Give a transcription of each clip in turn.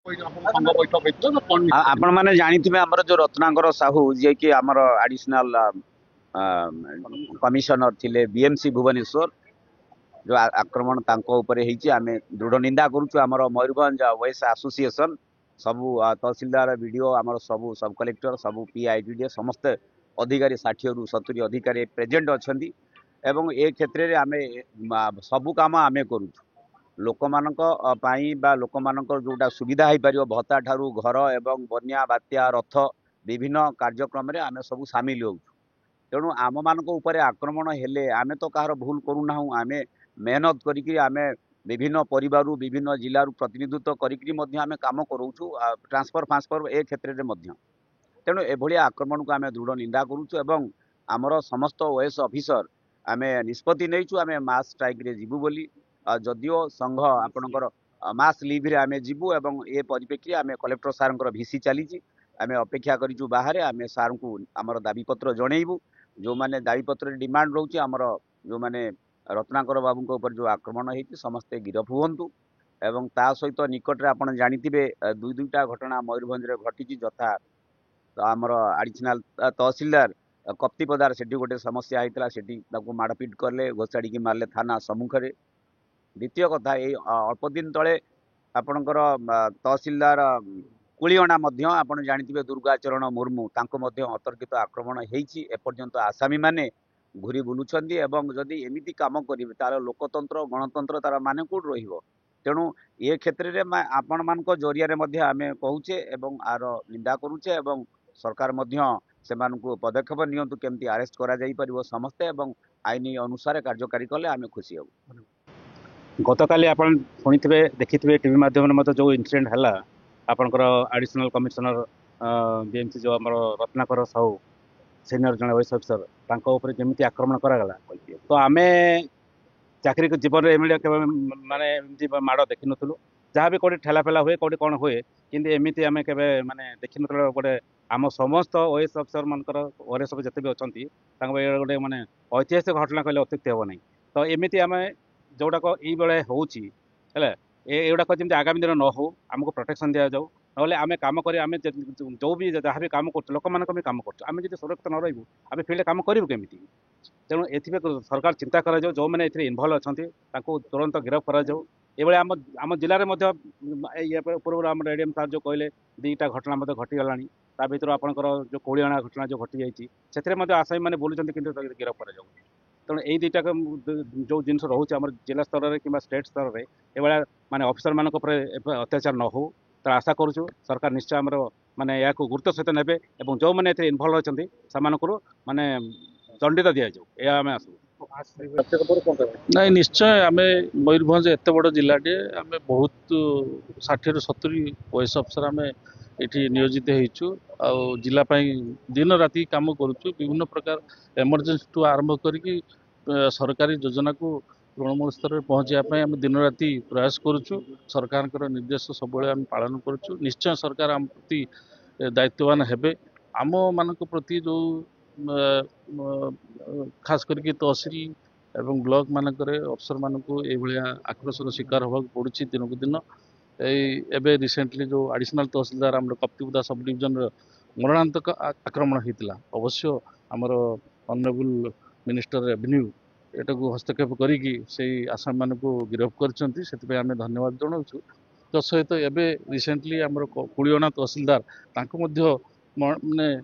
संघ बैठक आपण मैंने जानी आमर जो रत्नाकर साहू जी कि आमर एडिशनल कमिशनर थिले बीएमसी भुवनेश्वर जो आक्रमण आम दृढ़ निंदा करुचु आमर मयूरभंज ओएस एसोसिएशन सबू तहसीलदार वीडियो आमर सबू सब कलेक्टर सबू पीआईडी समस्ते अधिकारी 60 रु 70 अधिकारी प्रेजेंट अच्छा एवं ए क्षेत्र में आम सबू काम आम करुचु लोक लोक जोटा सुविधा हो पार भत्ता ठारू घर एवं बन्या बात्या रथ विभिन्न कार्यक्रम आम सब सामिल हो तेणु आम मान आक्रमण हेले आमे तो कहार भूल करूना आम मेहनत करी आम विभिन्न परिवार विभिन्न जिलूर प्रतिनिधित्व करें कम करूँ ट्रांसफर फांसफर ए क्षेत्र में तेणु एभली आक्रमण को आम दृढ़ निंदा करुचु एवं आमर समस्त ओएस ऑफिसर आम निष्पत्ति नहीं आम मास स्ट्राइक रे जीवु बोली जदियो संघ आपणकर मास लिव रे आम जीवु एवं ए परिप्रेक्षी आम कलेक्टर सार भिसी चली आम अपेक्षा करूँ बाहर आम सार को आमर दाबीपत्र जनइबू जो मैंने दाबीपत्र डिमांड रोचे आमर जो मैंने रत्नाकर बाबू ऊपर जो आक्रमण होती समस्ते गिरफ हुंतु एवं ता सहित निकट में आपड़ जानिथिबे दुईटा घटना मयूरभंज घटी जथा आमर एडिशनल तहसीलदार कप्तिपदार से गोटे समस्या होता से माड़पीट कले घोषाड़ी मारे थाना सम्मुखें द्वितीय कथा ये अल्प दिन तले आपणकर तहसीलदार कुलिअणा आपड़ जानिथिबे दुर्गाचरण मुर्मू अतर्कित आक्रमण होती एपर्यंत आसामी माने घूरी बुलूछंती एवं जदि एमिति काम करेंगे तार लोकतंत्र गणतंत्र तार मान कौट रहिबो तेणु ये क्षेत्र में आपण मान जरिया आम कहूचे एवं आर निंदा करुचे एवं सरकार से पदक्षेप नियंतु केमती अरेस्ट करा जाई परिबो समस्ते एवं आईन अनुसार कार्यकारी कले आम खुशी हबु गतकाली आपण शुणिथिबे देखिथिबे टीवी माध्यम मत जो इनसीडेंट हला आपनकर एडिशनल कमिशनर बीएमसी जो हमर रत्नाकर साहू सीनियर जन वाइस अफिसर तांको ऊपर केमिति आक्रमण करागला तो आमे चाकरी जीवन में एमएलए माने माड़ देखी नु जहाँ भी कौटे ठेला फेला हुए कौटे कौन हुए कि एमती आम के माने देखी नु गोटे आम समस्त ओएस अफिसर मानकर ओएस जिते भी अच्छा गोटे माने ऐतिहासिक घटना कहले अत्युक्ति हे ना तो एमती आम जोटाक ये होगा जमी आगामी दिन न हो आमको प्रोटेक्शन दि जाऊ ना आम कम कर जो भी जहाँ भी कम कर लोक भी कम कर सुरक्षित न रही आम फील्ड कम करूँ केमी तेणु ए सरकार चिंता करा जो मैंने इनवल्व अच्छा तुरंत गिरफ्त कर आम जिले में पूर्व आम एडीएम सार जो कहले 2टा घटना घटीगला ता भर आपंकर जो कोड़ियाणा घटना जो घटी जाती आसामी मैंने बोलूँ कि गिरफ्त कर तेणु यही 2टा जो जिन रोचे आम जिला स्तर में कि स्टेट स्तर में ये माने ऑफिसर मान अत्याचार न हो तो आशा करूँ सरकार निश्चय आम माने या गुरुत्व सहित ने जो मैंने इनवल्व अच्छा से माने दंडित दि जाऊ आम आसू नहीं निश्चय आम मयूरभंज एत बड़ जिलाटे आम बहुत 60 ରୁ 70 ओएस अफिसर आम ये नियोजित हो जिलापाई दिन राति काम करुचु विभिन्न प्रकार एमरजेंसी टू आरंभ करके सरकारी योजना को तृणमूल स्तर में पहुँचापी आम दिन राति प्रयास करुचु सरकार निर्देश सब आम पालन करुचु निश्चय सरकार आम प्रति दायित्ववान हेबे आम मान प्रति जो खास करके तहसील एवं ब्लॉक मानक अफसर मानक ये आक्रोशर शिकार होगा पड़ुछि दिन को दिन एबे रिसेंटली जो एडिशनल तहसीलदार आम कप्तिपदा सब डिविजन मरणांतक आक्रमण होता अवश्य आमर ऑनरेबल मिनिस्टर रेवेन्यू एटा को हस्तक्षेप करी आसामी मान को गिरफ्त कर आम धन्यवाद जनाऊँ तो सहित एबे रिसेंटली आमर कुलिअणा तहसीलदार तांको मध्य माने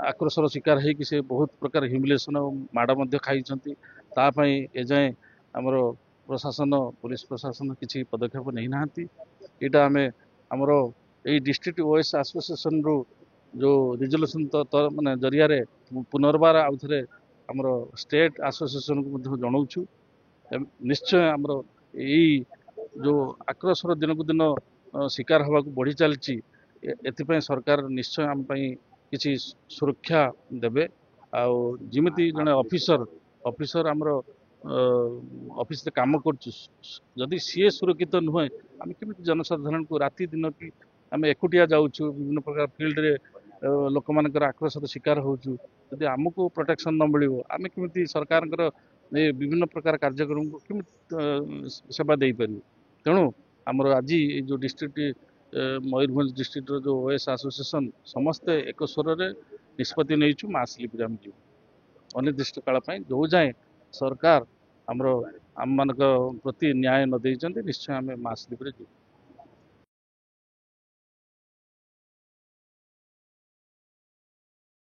आक्रोशर शिकार होगी से बहुत प्रकार ह्यूमिलेसन माड़ खाई तापाई एजाए आमर प्रशासन पुलिस प्रशासन किसी पदक्षेप नहीं ना यहाँ आम आमर ये डिस्ट्रिक्ट ओएस एसोसिएशन रु जो रिजोल्यूशन तो माने जरिया पुनर्बार आउ थे आमर स्टेट एसोसिएशन को जनाऊँ निश्चय आमर यही जो आक्रोशर दिन को दिन शिकार होगा बढ़ी चलती एपाई सरकार निश्चय आम किसी सुरक्षा देवे आमिति जड़े ऑफिसर आमर ऑफिस काम करी सी सुरक्षित नुहे आम केमी जनसाधारण को राति दिन की आम एकुटिया जाऊँ विभिन्न प्रकार फील्ड रे लोक मान आक्रोशर शिकार होती आमको प्रोटेक्शन न मिल आम केमी सरकार विभिन्न प्रकार कार्यक्रम को केमी सेवा दे पार तेणु आमर आज जो डिस्ट्रिक्ट मयूरभंज डिस्ट्रिक्टर जो ओएस एसोसिएशन समस्ते एक स्वर निष्पत्ति नहीं मास स्लीप आम जीव अनिर्दिष्ट काल जो जाए सरकार आम मान प्रति न्याय न निश्चय आम मास स्लीप जीव।